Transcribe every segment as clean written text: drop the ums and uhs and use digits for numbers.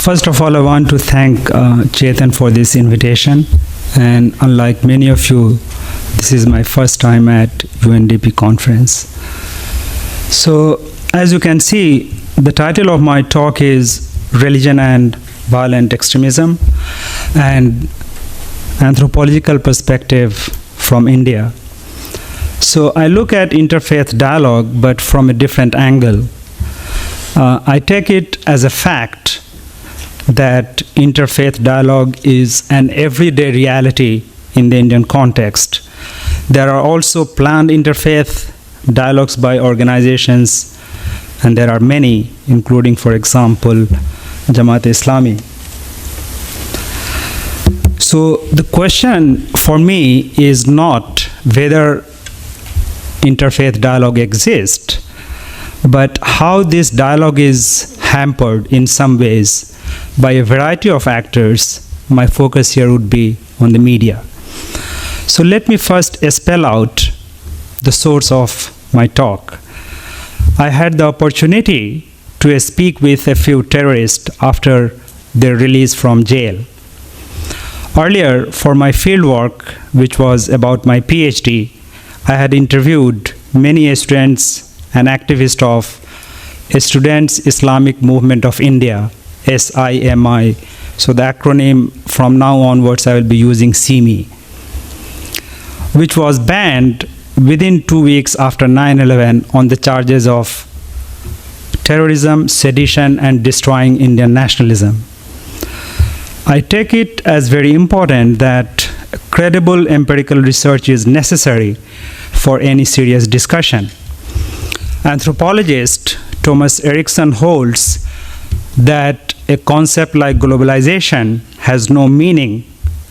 First of all, I want to thank Chetan for this invitation. And unlike many of you, this is my first time at UNDP conference. So, as you can see, the title of my talk is Religion and Violent Extremism and Anthropological Perspective from India. So, I look at interfaith dialogue, but from a different angle. I take it as a fact that interfaith dialogue is an everyday reality in the Indian context. There are also planned interfaith dialogues by organizations, and there are many, including, for example, Jamaat-e-Islami. So the question for me is not whether interfaith dialogue exists, but how this dialogue is hampered in some ways by a variety of actors. My focus here would be on the media. So let me first spell out the source of my talk. I had the opportunity to speak with a few terrorists after their release from jail. Earlier, for my fieldwork, which was about my PhD, I had interviewed many students and activists of Students Islamic Movement of India, SIMI. So the acronym from now onwards I will be using SIMI, which was banned within 2 weeks after 9/11 on the charges of terrorism, sedition, and destroying Indian nationalism. I take it as very important that credible empirical research is necessary for any serious discussion. Anthropologist Thomas Erickson holds that a concept like globalization has no meaning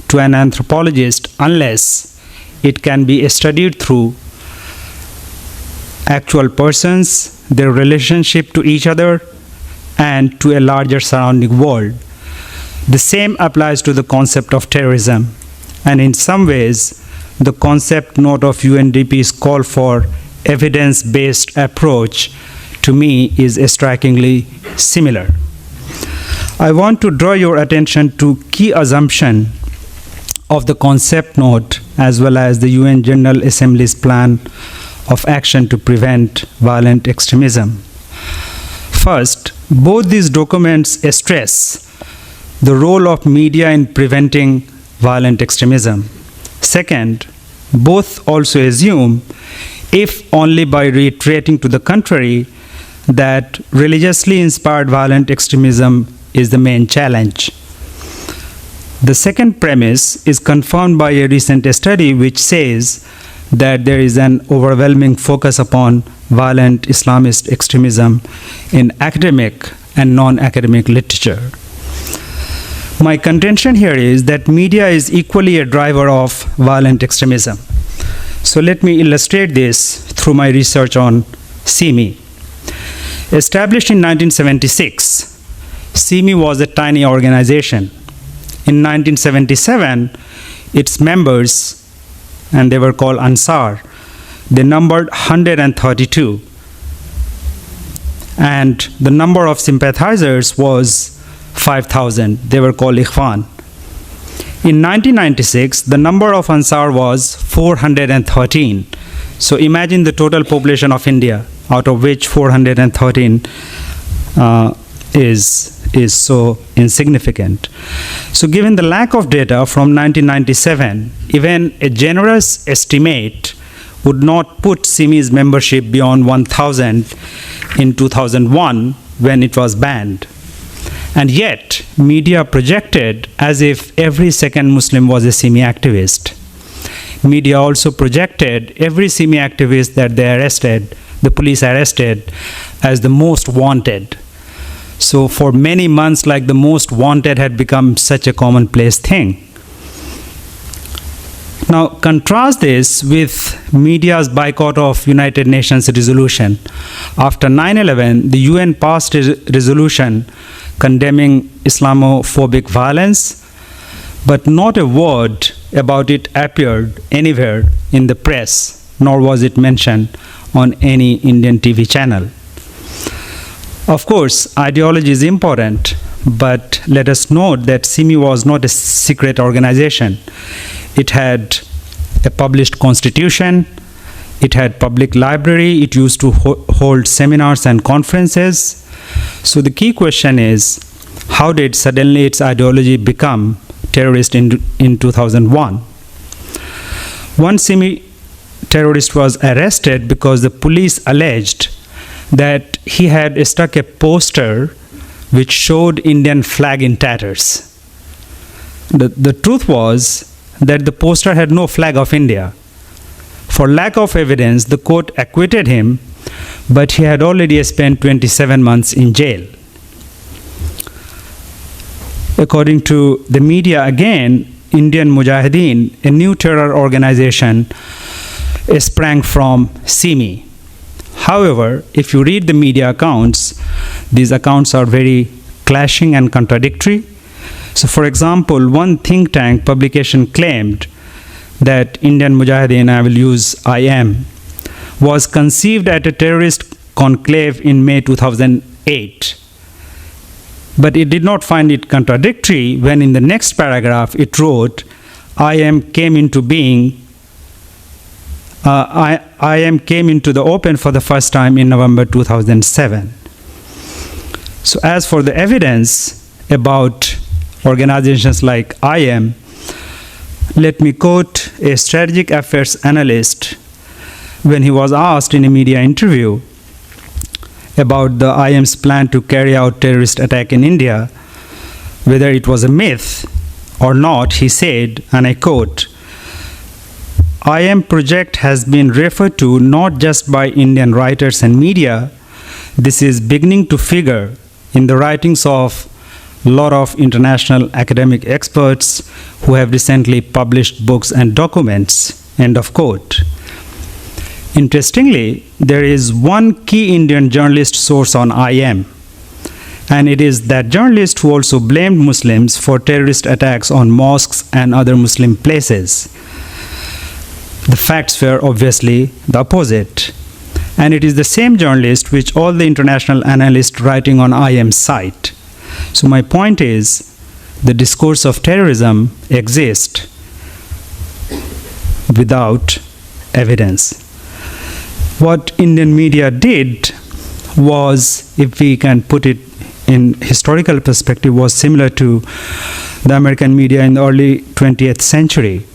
to an anthropologist unless it can be studied through actual persons, their relationship to each other, and to a larger surrounding world. The same applies to the concept of terrorism, and in some ways, the concept note of UNDP's call for evidence-based approach to me is strikingly similar. I want to draw your attention to key assumption of the concept note as well as the UN General Assembly's plan of action to prevent violent extremism. First, both these documents stress the role of media in preventing violent extremism. Second, both also assume, if only by reiterating to the contrary, that religiously inspired violent extremism is the main challenge. The second premise is confirmed by a recent study which says that there is an overwhelming focus upon violent Islamist extremism in academic and non-academic literature. My contention here is that media is equally a driver of violent extremism. So let me illustrate this through my research on SIMI. Established in 1976, SIMI was a tiny organization. In 1977, its members, and they were called Ansar, they numbered 132. And the number of sympathizers was 5,000. They were called Irfan. In 1996, the number of Ansar was 413. So imagine the total population of India, out of which 413 is so insignificant. So given the lack of data from 1997, even a generous estimate would not put SIMI's membership beyond 1,000 in 2001 when it was banned. And yet, media projected as if every second Muslim was a SIMI activist. Media also projected every SIMI activist that the police arrested, as the most wanted. So for many months, like the most wanted had become such a commonplace thing. Now contrast this with media's boycott of United Nations resolution. After 9/11, the UN passed a resolution condemning Islamophobic violence, but not a word about it appeared anywhere in the press, nor was it mentioned on any Indian TV channel. Of course, ideology is important, but let us note that SIMI was not a secret organization. It had a published constitution, it had public library, it used to hold seminars and conferences. So the key question is, how did suddenly its ideology become terrorist in 2001? One SIMI terrorist was arrested because the police alleged that he had stuck a poster which showed Indian flag in tatters. The truth was that the poster had no flag of India. For lack of evidence, the court acquitted him, but he had already spent 27 months in jail. According to the media again, Indian Mujahideen, a new terror organization, sprang from SIMI. However, if you read the media accounts, these accounts are very clashing and contradictory. So, for example, one think tank publication claimed that Indian Mujahideen, I will use IM, was conceived at a terrorist conclave in May 2008. But it did not find it contradictory when in the next paragraph it wrote, IM came into being IM came into the open for the first time in November 2007. So as for the evidence about organizations like IM, let me quote a strategic affairs analyst when he was asked in a media interview about the IM's plan to carry out terrorist attack in India, whether it was a myth or not. He said, and I quote, IM project has been referred to not just by Indian writers and media. This is beginning to figure in the writings of a lot of international academic experts who have recently published books and documents, end of quote. Interestingly, there is one key Indian journalist source on IM, and it is that journalist who also blamed Muslims for terrorist attacks on mosques and other Muslim places. The facts were obviously the opposite. And it is the same journalist which all the international analysts writing on IM cite. So my point is, the discourse of terrorism exists without evidence. What Indian media did was, if we can put it in historical perspective, was similar to the American media in the early 20th century.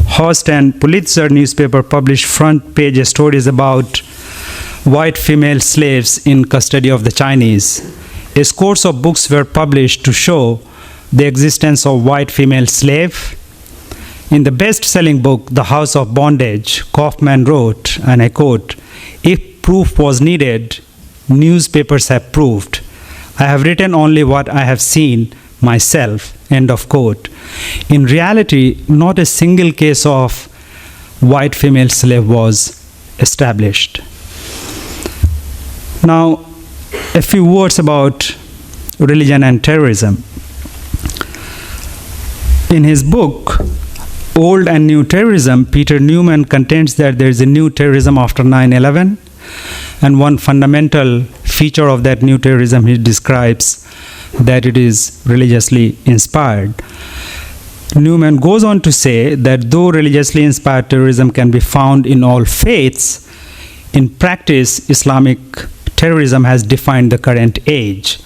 Hearst and Pulitzer newspaper published front page stories about white female slaves in custody of the Chinese. A score of books were published to show the existence of white female slave. In the best-selling book, The House of Bondage, Kaufman wrote, and I quote, "If proof was needed, newspapers have proved. I have written only what I have seen myself," end of quote. In reality, not a single case of white female slave was established. Now, a few words about religion and terrorism. In his book, Old and New Terrorism, Peter Newman contends that there is a new terrorism after 9/11, and one fundamental feature of that new terrorism he describes that it is religiously inspired. Newman goes on to say that though religiously inspired terrorism can be found in all faiths, in practice, Islamic terrorism has defined the current age.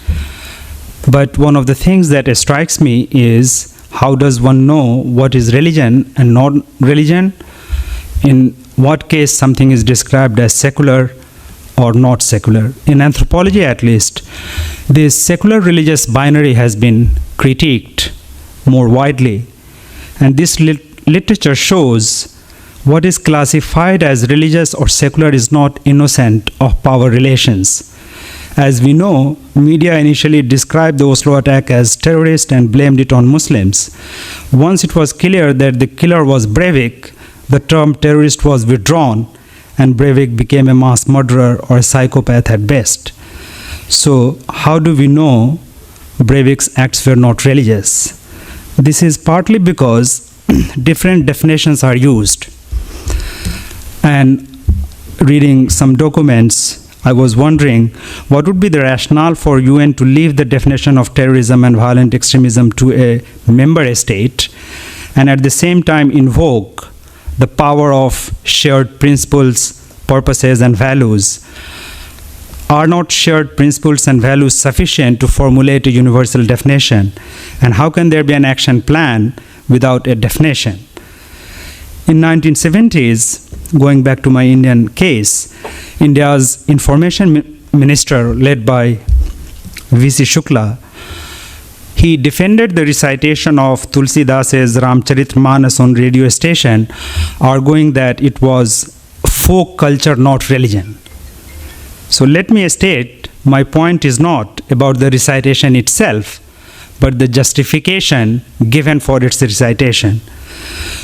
But one of the things that strikes me is, how does one know what is religion and not religion? In what case something is described as secular or not secular? In anthropology, at least, this secular religious binary has been critiqued more widely, and this literature shows what is classified as religious or secular is not innocent of power relations. As we know, media initially described the Oslo attack as terrorist and blamed it on Muslims. Once it was clear that the killer was Breivik, the term terrorist was withdrawn, and Breivik became a mass murderer or a psychopath at best. So, how do we know Breivik's acts were not religious? This is partly because different definitions are used. And reading some documents, I was wondering what would be the rationale for UN to leave the definition of terrorism and violent extremism to a member state and at the same time invoke the power of shared principles, purposes, and values. Are not shared principles and values sufficient to formulate a universal definition? And how can there be an action plan without a definition? In 1970s, going back to my Indian case, India's information minister, led by V.C. Shukla, he defended the recitation of Tulsi Das's Ramcharitmanas on radio station, arguing that it was folk culture, not religion. So let me state, my point is not about the recitation itself, but the justification given for its recitation.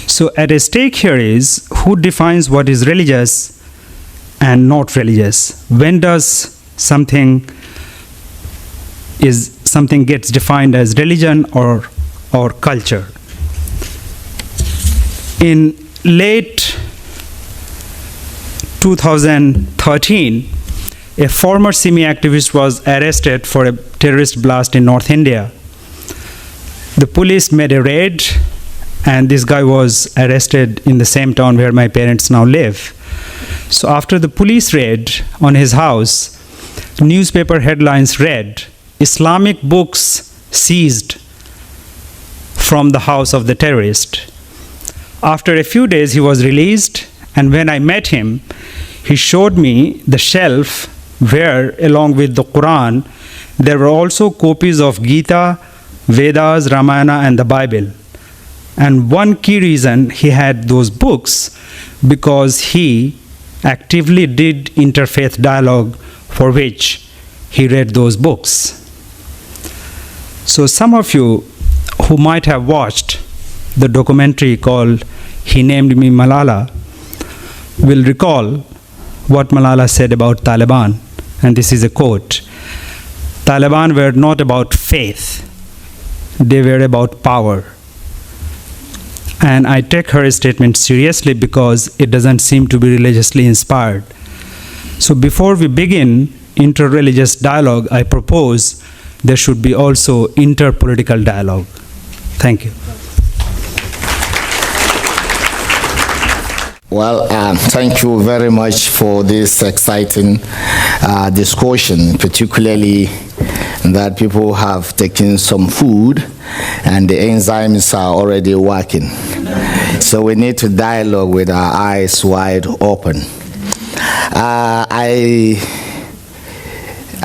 So at stake here is who defines what is religious and not religious. When does something gets defined as religion or culture? In late 2013, a former Simi activist was arrested for a terrorist blast in North India. The police made a raid, and this guy was arrested in the same town where my parents now live. So after the police raid on his house, newspaper headlines read, "Islamic books seized from the house of the terrorist." After a few days, he was released, and when I met him, he showed me the shelf where, along with the Quran, there were also copies of Gita, Vedas, Ramayana, and the Bible. And one key reason he had those books, because he actively did interfaith dialogue, for which he read those books. So some of you who might have watched the documentary called He Named Me Malala will recall what Malala said about Taliban. And this is a quote: "Taliban were not about faith, they were about power." And I take her statement seriously because it doesn't seem to be religiously inspired. So before we begin inter-religious dialogue, I propose there should be also inter-political dialogue. Thank you. Well, thank you very much for this exciting discussion, particularly that people have taken some food and the enzymes are already working. So we need to dialogue with our eyes wide open.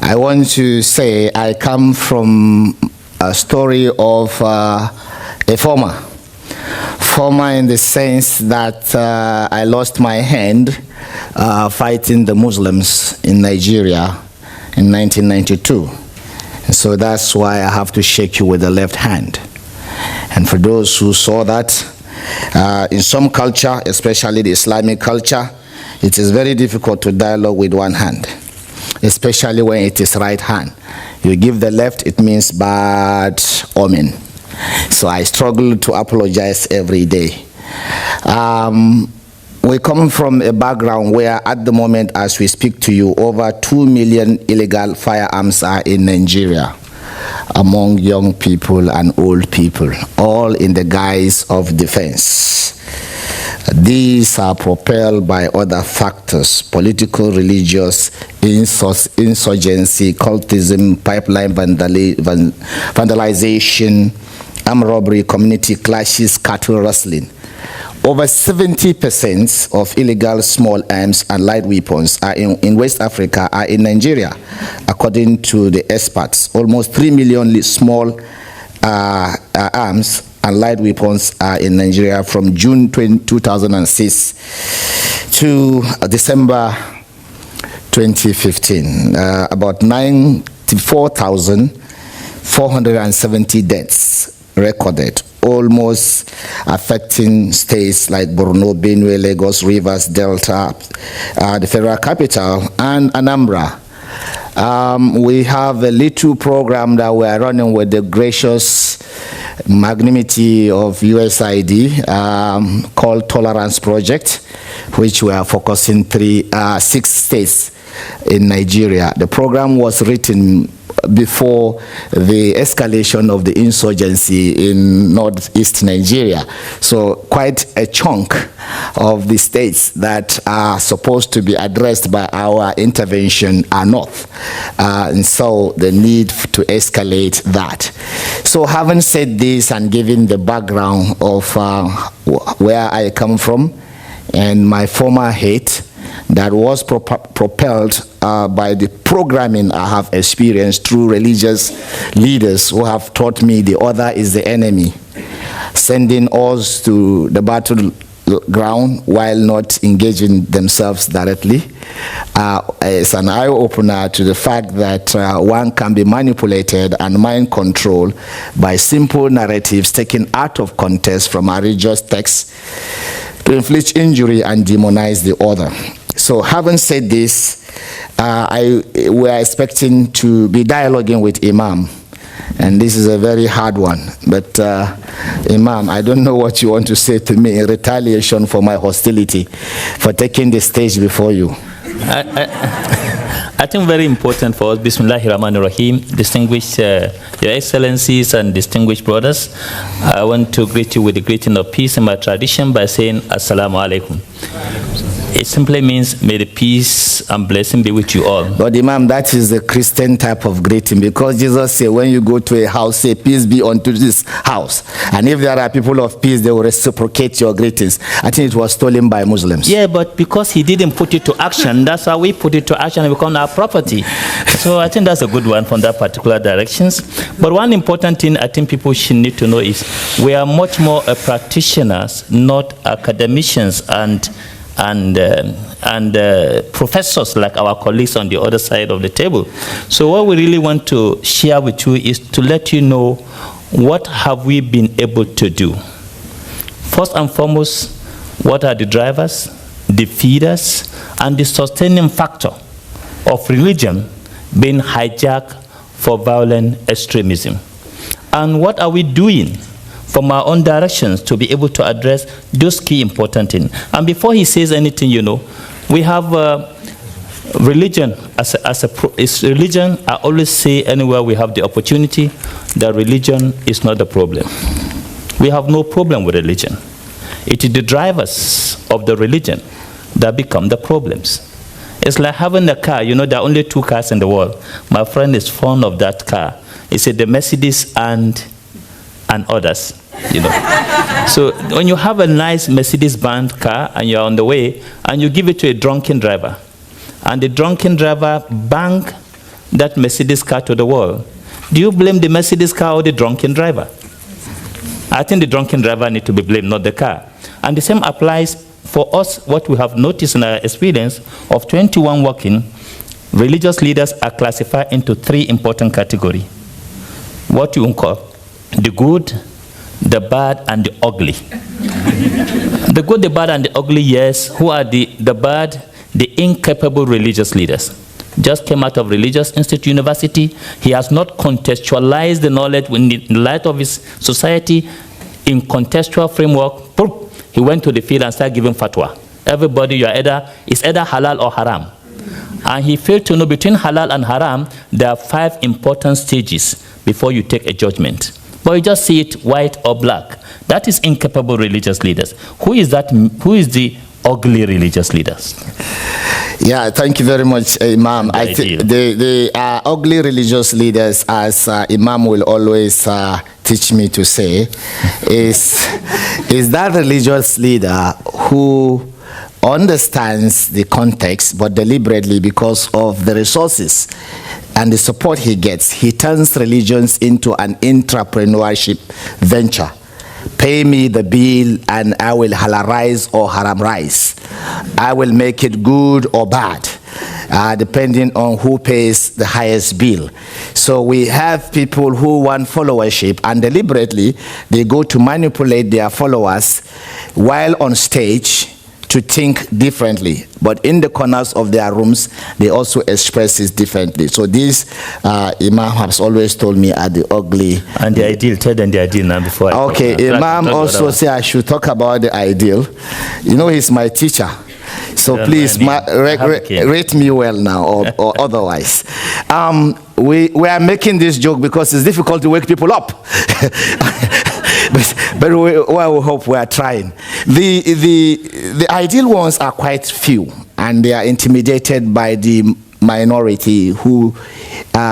I want to say I come from a story of a former in the sense that I lost my hand fighting the Muslims in Nigeria in 1992. So that's why I have to shake you with the left hand. And for those who saw that, in some culture, especially the Islamic culture, it is very difficult to dialogue with one hand, especially when it is right hand. You give the left, it means bad omen. So I struggle to apologize every day. We come from a background where at the moment as we speak to you, over 2 million illegal firearms are in Nigeria among young people and old people, all in the guise of defense. These are propelled by other factors: political, religious, insurgency, cultism, pipeline vandalization, armed robbery, community clashes, cattle rustling. Over 70% of illegal small arms and light weapons are in West Africa are in Nigeria, according to the experts. Almost 3 million small arms and light weapons are in Nigeria from June 2006 to December 2015. About 94,470 deaths recorded, almost affecting states like Borno, Benue, Lagos, Rivers, Delta, the federal capital, and Anambra. We have a little program that we are running with the gracious magnanimity of USAID called Tolerance Project, which we are focusing 6 states in Nigeria. The program was written before the escalation of the insurgency in northeast Nigeria. So quite a chunk of the states that are supposed to be addressed by our intervention are north. And so the need to escalate that. So having said this and given the background of where I come from and my former hate that was propelled by the programming I have experienced through religious leaders who have taught me the other is the enemy, sending us to the battleground while not engaging themselves directly. It's an eye-opener to the fact that one can be manipulated and mind controlled by simple narratives taken out of context from a religious text to inflict injury and demonize the other. So having said this, we are expecting to be dialoguing with Imam, and this is a very hard one. But Imam, I don't know what you want to say to me in retaliation for my hostility, for taking the stage before you. I think very important for us, Bismillahirrahmanirrahim, distinguished Your Excellencies and distinguished brothers. I want to greet you with the greeting of peace in my tradition by saying Assalamu alaikum. It simply means may the peace and blessing be with you all. But Imam, that is the Christian type of greeting, because Jesus said when you go to a house, say peace be unto this house. And if there are people of peace, they will reciprocate your greetings. I think it was stolen by Muslims. Yeah, but because he didn't put it to action, that's how we put it to action and become our property. So I think that's a good one from that particular directions. But one important thing I think people should need to know is we are much more practitioners, not academicians and professors like our colleagues on the other side of the table. So what we really want to share with you is to let you know what have we been able to do. First and foremost, what are the drivers, the feeders, and the sustaining factor of religion being hijacked for violent extremism? And what are we doing from our own directions to be able to address those key important things? And before he says anything, you know, we have religion is religion. I always say anywhere we have the opportunity that religion is not the problem. We have no problem with religion. It is the drivers of the religion that become the problems. It's like having a car. You know, there are only two cars in the world. My friend is fond of that car. He said the Mercedes and others, you know. So when you have a nice Mercedes-Benz car and you're on the way and you give it to a drunken driver, and the drunken driver bang that Mercedes car to the wall, do you blame the Mercedes car or the drunken driver? I think the drunken driver needs to be blamed, not the car. And the same applies for us. What we have noticed in our experience of 21 working, religious leaders are classified into three important categories. What you call the good, the bad, and the ugly. The good, the bad, and the ugly, yes. Who are the bad? The incapable religious leaders. Just came out of Religious Institute University. He has not contextualized the knowledge in the light of his society in contextual framework. He went to the field and started giving fatwa. Everybody, it's either halal or haram. And he failed to know between halal and haram, there are 5 important stages before you take a judgment. But you just see it white or black. That is incapable religious leaders. Who is that? Who is the ugly religious leaders? Yeah, thank you very much, Imam. I think the ugly religious leaders, as Imam will always teach me to say, is that religious leader who understands the context, but deliberately, because of the resources and the support he gets, he turns religions into an entrepreneurship venture. Pay me the bill and I will halalize or haramrize. I will make it good or bad, depending on who pays the highest bill. So we have people who want followership, and deliberately they go to manipulate their followers while on stage to think differently, but in the corners of their rooms they also express it differently. So this Imam has always told me are the ugly and the ideal. Tell them the ideal now before I okay, Imam also say I should talk about the ideal. You know, he's my teacher. So Don't please mind me. I have a cane. rate me well now, or otherwise. We are making this joke because it's difficult to wake people up. but we hope we are trying. The ideal ones are quite few, and they are intimidated by the minority who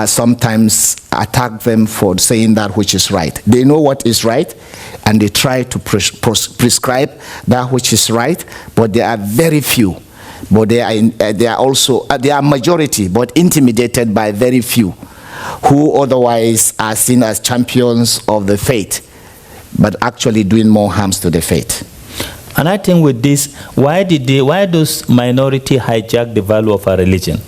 sometimes attack them for saying that which is right. They know what is right, and they try to prescribe that which is right, but there are very few. But they are majority, but intimidated by very few, who otherwise are seen as champions of the faith, but actually doing more harms to the faith. And I think with this, why does minority hijack the value of our religion?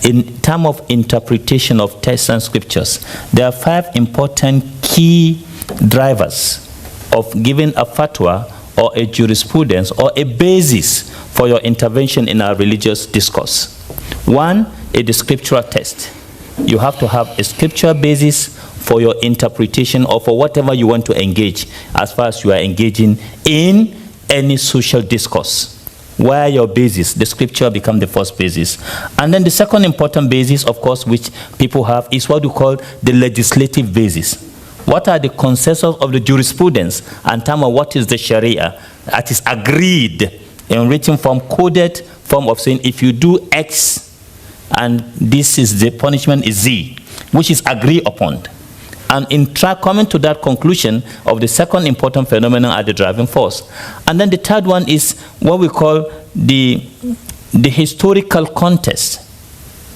In terms of interpretation of texts and scriptures, there are 5 important key drivers of giving a fatwa or a jurisprudence or a basis for your intervention in our religious discourse. 1 is the scriptural text. You have to have a scriptural basis for your interpretation or for whatever you want to engage as far as you are engaging in any social discourse. Where your basis, the scripture become the first basis. And then the second important basis, of course, which people have is what we call the legislative basis. What are the consensus of the jurisprudence and term of what is the Sharia that is agreed in written form, coded form of saying if you do X and this is the punishment is Z, which is agreed upon. And in coming to that conclusion of the second important phenomenon are the driving force. And then the third one is what we call the historical context,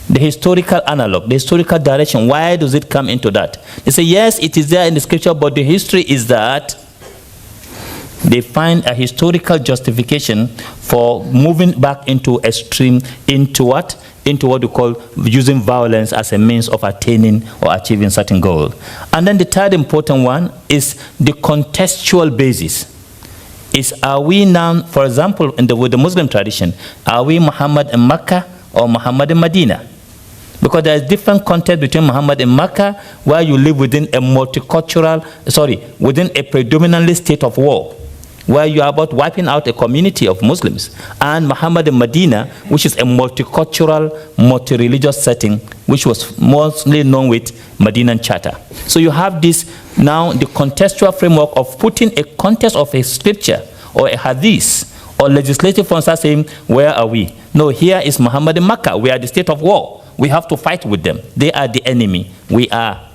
the historical analog, the historical direction. Why does it come into that? They say, yes, it is there in the scripture, but the history is that they find a historical justification for moving back into extreme, into what we call using violence as a means of attaining or achieving certain goal. And then the third important one is the contextual basis. Are we now, for example, with the Muslim tradition, are we Muhammad in Mecca or Muhammad in Medina? Because there is different context between Muhammad in Mecca, where you live within within a predominantly state of war, where you are about wiping out a community of Muslims, and Muhammad in Medina, which is a multicultural, multi-religious setting, which was mostly known with Medinan Charter. So you have this now, the contextual framework of putting a context of a scripture or a hadith or legislative forms saying, where are we? No, here is Muhammad in Makkah. We are the state of war. We have to fight with them. They are the enemy. We are.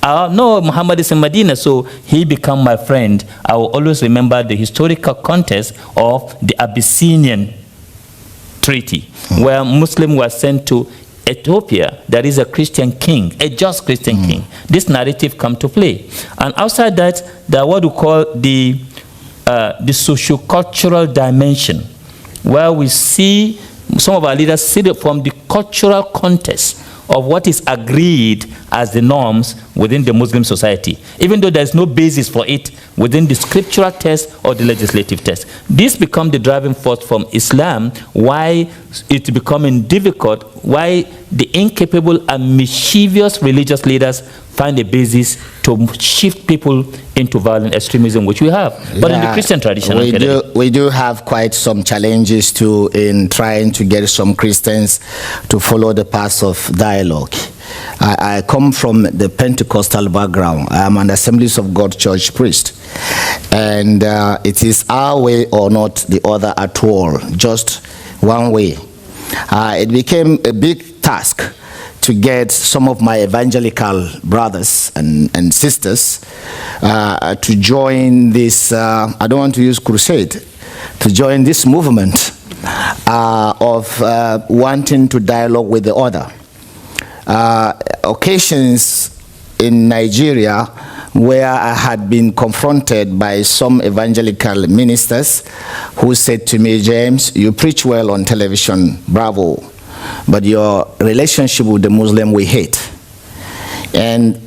No, Muhammad is in Medina, so he become my friend. I will always remember the historical context of the Abyssinian Treaty, where Muslims were sent to Ethiopia. There is a Christian king, a just Christian king. This narrative come to play. And outside that, there are what we call the socio-cultural dimension, where we see some of our leaders see it from the cultural context of what is agreed as the norms within the Muslim society, even though there is no basis for it within the scriptural text or the legislative text. This becomes the driving force from Islam, why it's becoming difficult, why the incapable and mischievous religious leaders find a basis to shift people into violent extremism, which we have. But in the Christian tradition, we do have quite some challenges too in trying to get some Christians to follow the path of dialogue. I come from the Pentecostal background. I am an Assemblies of God church priest. And it is our way or not the other at all, just one way. It became a big task to get some of my evangelical brothers and sisters to join this, I don't want to use crusade, to join this movement of wanting to dialogue with the other. Occasions in Nigeria where I had been confronted by some evangelical ministers who said to me, James, you preach well on television, bravo, but your relationship with the Muslim we hate. And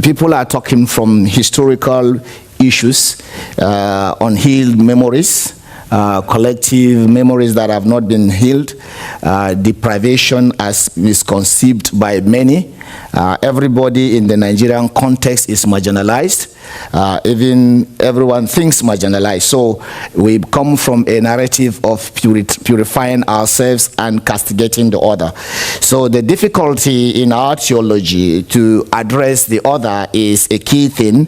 people are talking from historical issues, unhealed memories, collective memories that have not been healed, deprivation as misconceived by many, Everybody in the Nigerian context is marginalized. Even everyone thinks marginalized. So we come from a narrative of purifying ourselves and castigating the other. So the difficulty in our theology to address the other is a key thing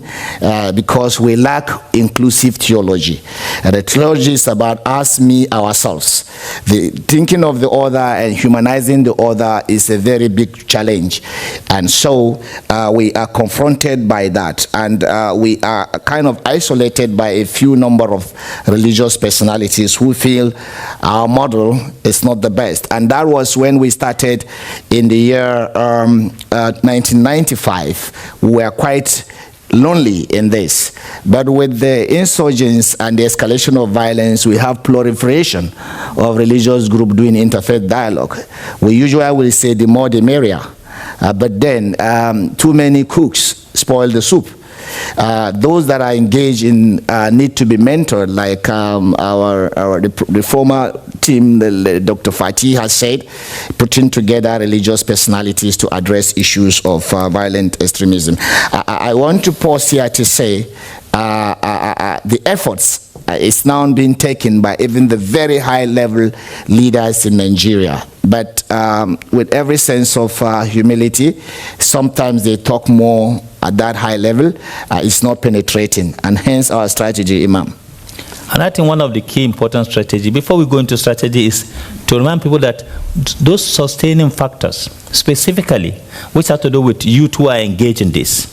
because we lack inclusive theology. The theology is about us, me, ourselves. The thinking of the other and humanizing the other is a very big challenge. And so we are confronted by that. And we are kind of isolated by a few number of religious personalities who feel our model is not the best. And that was when we started in the year 1995. We were quite lonely in this. But with the insurgents and the escalation of violence, we have proliferation of religious groups doing interfaith dialogue. We usually will say the more the merrier. But then too many cooks spoil the soup. Those that are engaged in need to be mentored, like the former team, Dr. Fatih has said, putting together religious personalities to address issues of violent extremism. I want to pause here to say the efforts is now being taken by even the very high-level leaders in Nigeria. But with every sense of humility, sometimes they talk more at that high level. It's not penetrating, and hence our strategy, Imam. And I think one of the key important strategy, before we go into strategy, is to remind people that those sustaining factors, specifically, which have to do with youth who are engaged in this.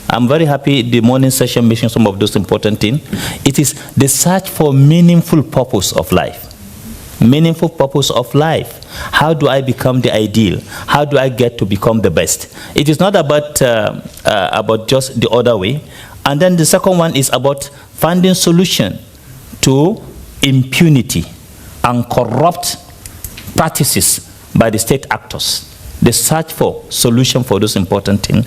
I'm very happy the morning session mentioned some of those important things. It is the search for meaningful purpose of life. Meaningful purpose of life. How do I become the ideal? How do I get to become the best? It is not about just the other way. And then the second one is about finding solution to impunity and corrupt practices by the state actors. The search for solution for those important things.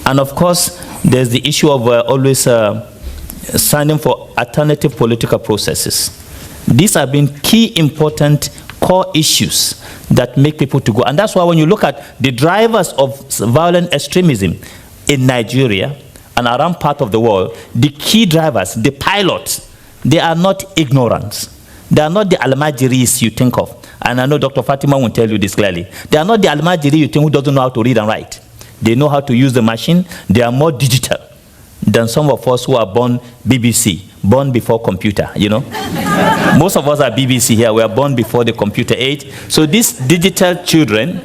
And of course, there's the issue of always standing for alternative political processes. These have been key important core issues that make people to go. And that's why when you look at the drivers of violent extremism in Nigeria and around part of the world, the key drivers, the pilots, they are not ignorant. They are not the almajiris you think of. And I know Dr. Fatima will tell you this clearly. They are not the almajiri you think who doesn't know how to read and write. They know how to use the machine. They are more digital than some of us who are born BBC, born before computer, you know. Most of us are BBC here. We are born before the computer age. So these digital children,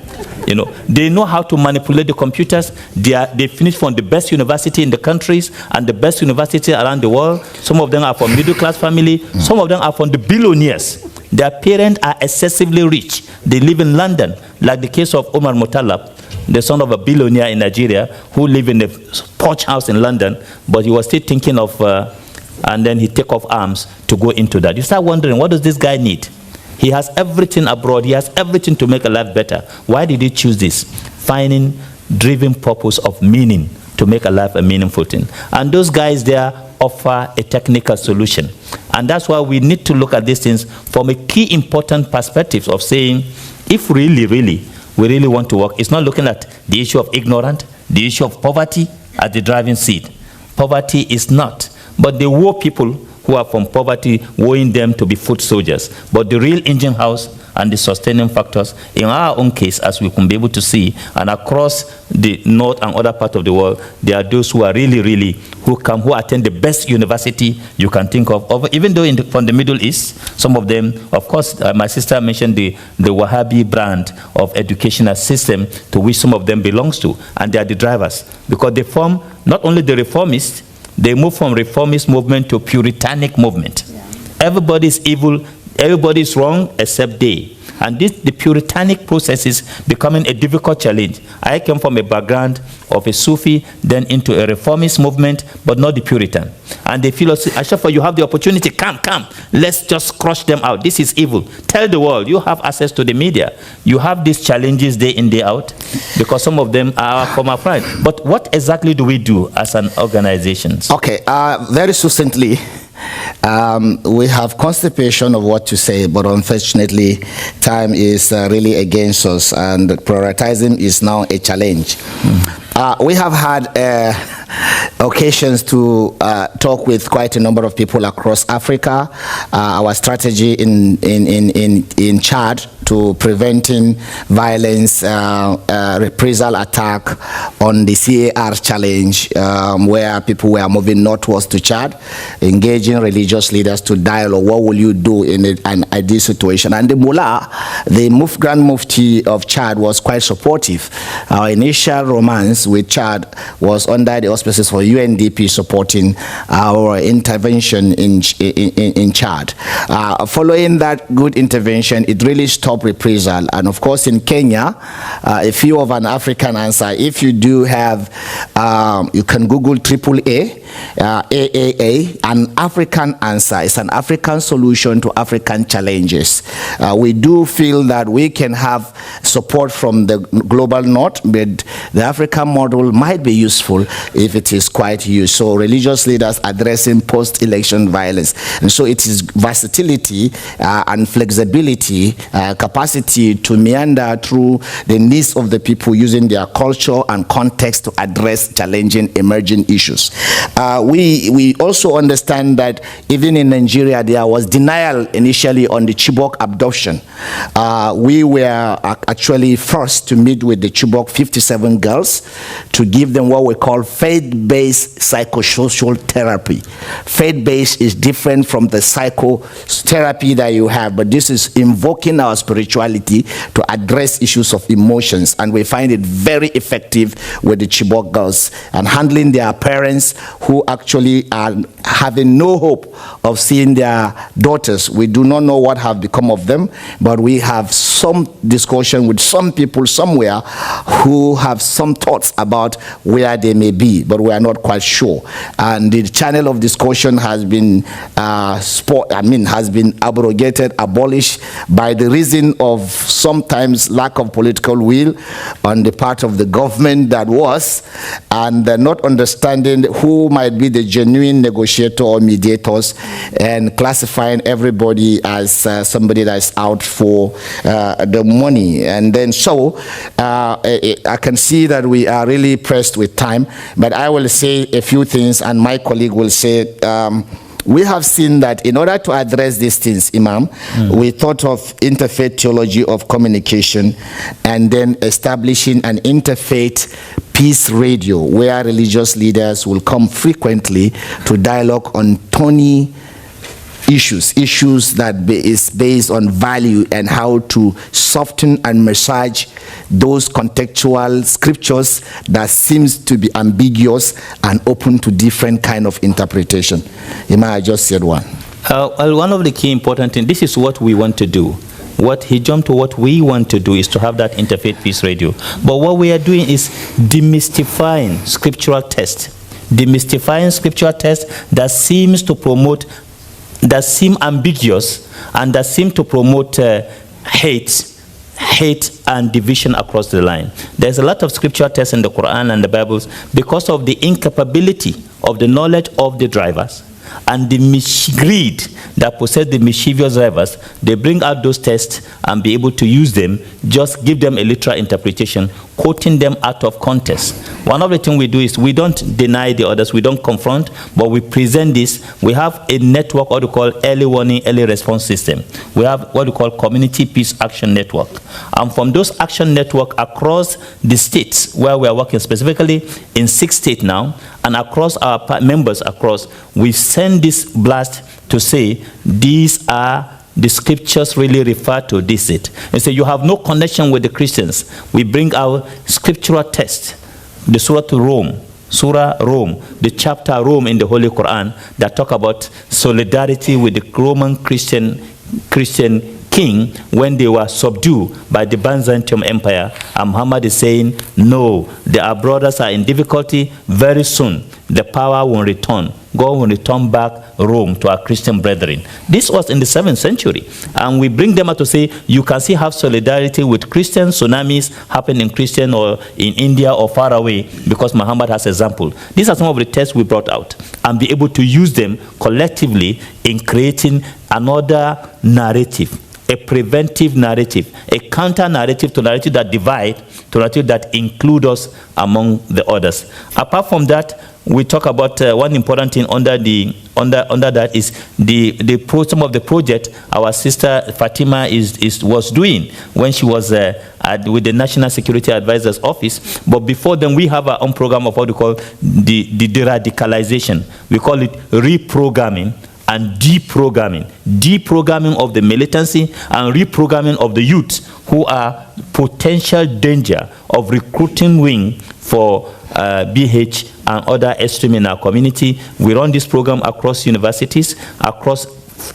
you know, they know how to manipulate the computers. They finish from the best university in the countries and the best university around the world. Some of them are from middle class family. Some of them are from the billionaires. Their parents are excessively rich. They live in London, like the case of Omar Mutalab, the son of a billionaire in Nigeria who lived in a porch house in London, but he was still thinking of, and then he took off arms to go into that. You start wondering, what does this guy need? He has everything abroad. He has everything to make a life better. Why did he choose this? Finding driven purpose of meaning to make a life a meaningful thing. And those guys there offer a technical solution. And that's why we need to look at these things from a key important perspective of saying, if we really want to work, it's not looking at the issue of ignorance, the issue of poverty as the driving seat. Poverty is not. But they war people who are from poverty, wooing them to be foot soldiers. But the real engine house and the sustaining factors, in our own case, as we can be able to see, and across the north and other parts of the world, there are those who are really, who attend the best university you can think of even though from the Middle East, some of them, of course, my sister mentioned the Wahhabi brand of educational system to which some of them belongs to, and they are the drivers, because they form not only the reformists, they move from reformist movement to puritanic movement. Yeah. Everybody is evil, everybody is wrong except they. And the puritanic process is becoming a difficult challenge. I came from a background of a Sufi, then into a reformist movement, but not the Puritan. And they feel, Ashafa, you have the opportunity, come, let's just crush them out. This is evil. Tell the world, you have access to the media. You have these challenges day in, day out, because some of them are from our pride. But what exactly do we do as an organization? Okay, very succinctly, We have constipation of what to say, but unfortunately, time is really against us, and prioritizing is now a challenge. We have had occasions to talk with quite a number of people across Africa. Our strategy in Chad to preventing violence, reprisal attack on the CAR challenge, where people were moving northwards to Chad, engaging religious leaders to dialogue. What will you do in an ideal situation? And the Mullah, the Grand Mufti of Chad, was quite supportive. Our initial romance with Chad was under the auspices for UNDP supporting our intervention in Chad. Following that good intervention, it really stopped reprisal. And of course, in Kenya, a few of an African answer. If you do have, you can Google AAA, AAA, an African answer. It's an African solution to African challenges. We do feel that we can have support from the global north, but the African model might be useful if it is quite used. So religious leaders addressing post-election violence. And so it is versatility and flexibility, capacity to meander through the needs of the people using their culture and context to address challenging emerging issues. We also understand that even in Nigeria, there was denial initially on the Chibok abduction. We were actually first to meet with the Chibok 57 girls to give them what we call faith-based psychosocial therapy. Faith-based is different from the psychotherapy that you have, but this is invoking our spirituality to address issues of emotions, and we find it very effective with the Chibok girls and handling their parents who actually are having no hope of seeing their daughters. We do not know what have become of them, but we have some discussion with some people somewhere who have some thoughts about where they may be, but we are not quite sure. And the channel of discussion has been has been abrogated, abolished by the reason of sometimes lack of political will on the part of the government that was, and not understanding who might be the genuine negotiator or mediators, and classifying everybody as somebody that's out for the money. And then so I can see that we are really pressed with time, but I will say a few things and my colleague will say we have seen that in order to address these things, Imam, we thought of interfaith theology of communication and then establishing an interfaith peace radio where religious leaders will come frequently to dialogue on thorny issues that is based on value and how to soften and massage those contextual scriptures that seems to be ambiguous and open to different kind of interpretation. I just said one. Well, one of the key important things, this is what we want to do. What he jumped to what we want to do is to have that interfaith peace radio. But what we are doing is demystifying scriptural text. Demystifying scriptural text that seems to promote, that seem ambiguous, and that seem to promote hate and division across the line. There's a lot of scriptural texts in the Quran and the Bibles because of the incapability of the knowledge of the drivers and the greed that possess the mischievous drivers. They bring out those texts and be able to use them, just give them a literal interpretation, quoting them out of context. One of the things we do is we don't deny the others, we don't confront, but we present this. We have a network, what we call early warning, early response system. We have what we call community peace action network. And from those action network across the states where we are working, specifically in 6 states now, and across our members across, we send this blast to say, these are the scriptures really refer to this it. And say, you have no connection with the Christians. We bring our scriptural text, the Surah Rome, the chapter Rome in the Holy Quran that talk about solidarity with the Roman Christian king when they were subdued by the Byzantium Empire. And Muhammad is saying, no, our brothers are in difficulty. Very soon, the power will return. God will return back Rome to our Christian brethren. This was in the 7th century. And we bring them out to say, you can see have solidarity with Christian tsunamis happen in Christian or in India or far away, because Muhammad has example. These are some of the texts we brought out, and be able to use them collectively in creating another narrative, a preventive narrative, a counter narrative to narrative that divide, to narrative that include us among the others. Apart from that, we talk about one important thing under that is some of the project our sister Fatima was doing when she was with the National Security Advisor's Office. But before then, we have our own program of what we call the de-radicalization. We call it reprogramming and deprogramming of the militancy and reprogramming of the youth who are potential danger of recruiting wing for BH and other extreme in our community. We run this program across universities, across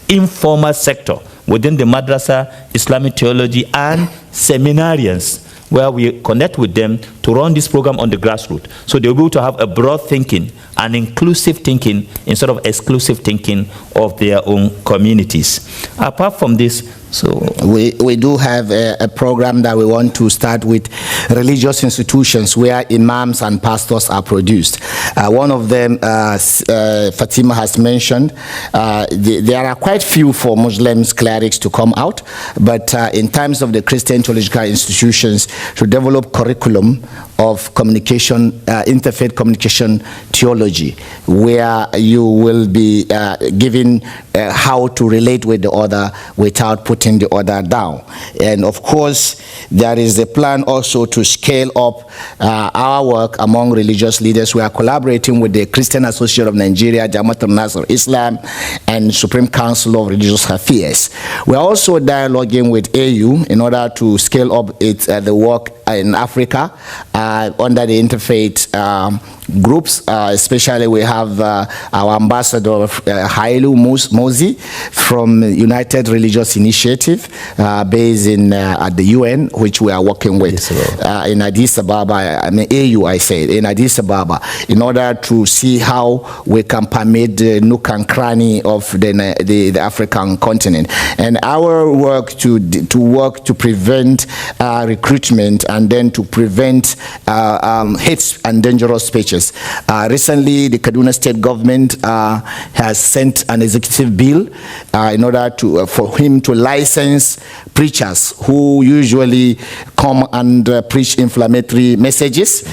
informal sector, within the madrasa, Islamic theology, and seminarians, where we connect with them to run this program on the grassroots. So they'll be able to have a broad thinking and inclusive thinking instead of exclusive thinking of their own communities. Apart from this, so we do have a program that we want to start with religious institutions where imams and pastors are produced. One of them, Fatima has mentioned, there are quite few for Muslims clerics to come out, but in terms of the Christian theological institutions, to develop curriculum of communication, interfaith communication theology, where you will be given how to relate with the other without putting the other down. And of course, there is a plan also to scale up our work among religious leaders. We are collaborating with the Christian Association of Nigeria, Jamaat al-Nasr Islam, and Supreme Council of Religious Affairs. We are also dialoguing with AU in order to scale up the work in Africa under the interfaith groups. Especially we have our ambassador Hailu Mozi from United Religious Initiative based in at the UN, which we are working with in Addis Ababa. I mean AU, I said, in Addis Ababa, in order to see how we can permit the nook and cranny of the African continent. And our work to prevent recruitment and then to prevent hate and dangerous speeches. Recently, the Kaduna State government has sent an executive bill in order for him to license preachers who usually come and preach inflammatory messages.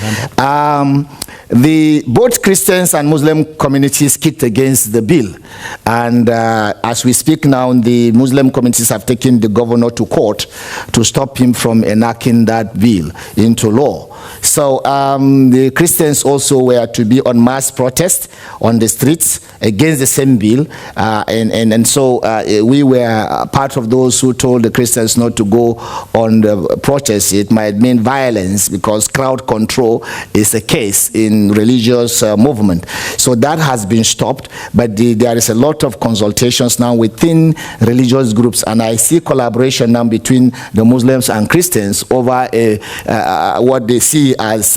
Both Christians and Muslim communities kicked against the bill, and as we speak now, the Muslim communities have taken the governor to court to stop him from enacting that bill into law. So the Christians also were to be on mass protest on the streets against the same bill, and so we were part of those who told the Christians not to go on the protest. It might mean violence because crowd control is a case in religious movement. So that has been stopped, but there is a lot of consultations now within religious groups, and I see collaboration now between the Muslims and Christians over what they see as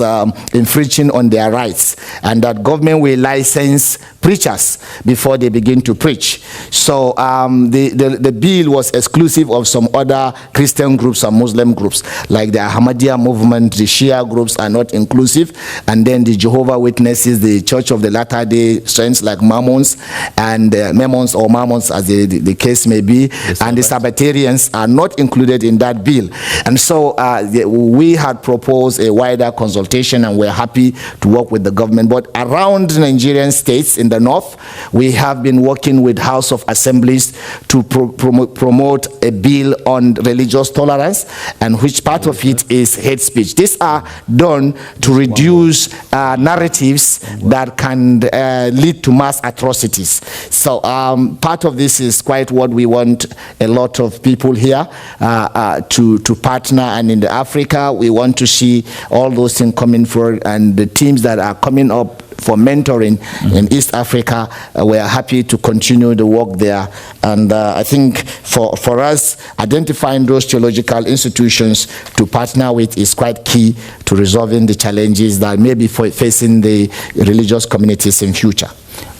infringing on their rights, and that government will license preachers before they begin to preach. So the bill was exclusive of some other Christian groups and Muslim groups, like the Ahmadiyya movement. The Shia groups are not inclusive, and then the Jehovah Witnesses, the Church of the Latter-day Saints, like Mormons and Mormons or Mormons as the case may be, and the Sabbatarians are not included in that bill. And so we had proposed a wider consultation, and we're happy to work with the government. But around Nigerian states in the north, we have been working with House of Assemblies to promote a bill on religious tolerance, and which part of it is hate speech. These are done to reduce narratives that can lead to mass atrocities. So part of this is quite what we want a lot of people here to partner, and in Africa we want to see all those things coming forward, and the teams that are coming up for mentoring in East Africa. We are happy to continue the work there. And I think for us, identifying those theological institutions to partner with is quite key to resolving the challenges that may be facing the religious communities in future.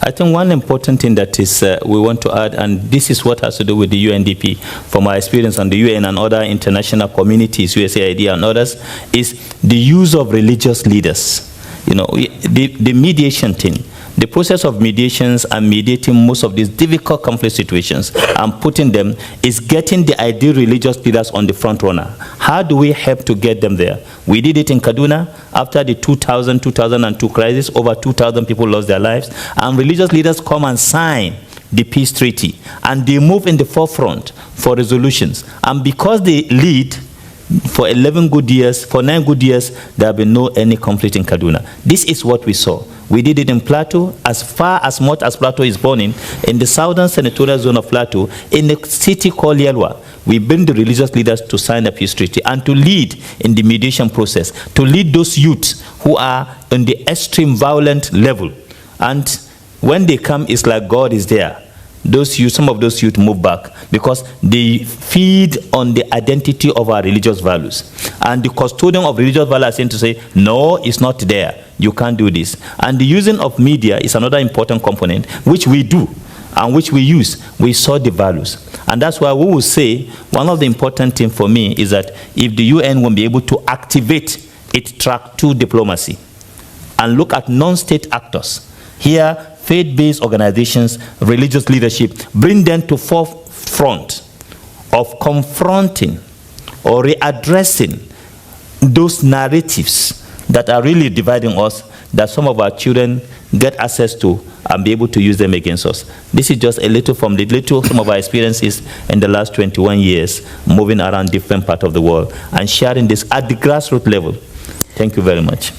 I think one important thing that is we want to add, and this is what has to do with the UNDP, from our experience on the UN and other international communities, USAID and others, is the use of religious leaders. You know, the mediation thing, the process of mediations and mediating most of these difficult conflict situations and putting them is getting the ideal religious leaders on the front runner. How do we help to get them there? We did it in Kaduna after the 2000-2002 crisis. Over 2,000 people lost their lives, and religious leaders come and sign the peace treaty, and they move in the forefront for resolutions. And because they lead for 11 good years, for 9 good years, there have been no any conflict in Kaduna. This is what we saw. We did it in Plateau, as far as much as Plateau is burning, in the southern senatorial zone of Plateau, in a city called Yelwa. We bring the religious leaders to sign a peace treaty and to lead in the mediation process, to lead those youths who are on the extreme violent level. And when they come, it's like God is there. Those youth, some of those youth move back because they feed on the identity of our religious values. And the custodian of religious values is saying to say, no, it's not there. You can't do this. And the using of media is another important component, which we do and which we use. We saw the values. And that's why we will say one of the important things for me is that if the UN will be able to activate its track 2 diplomacy and look at non-state actors, here faith-based organizations, religious leadership, bring them to forefront of confronting or readdressing those narratives that are really dividing us, that some of our children get access to and be able to use them against us. This is just a little from the little some of our experiences in the last 21 years, moving around different parts of the world and sharing this at the grassroots level. Thank you very much.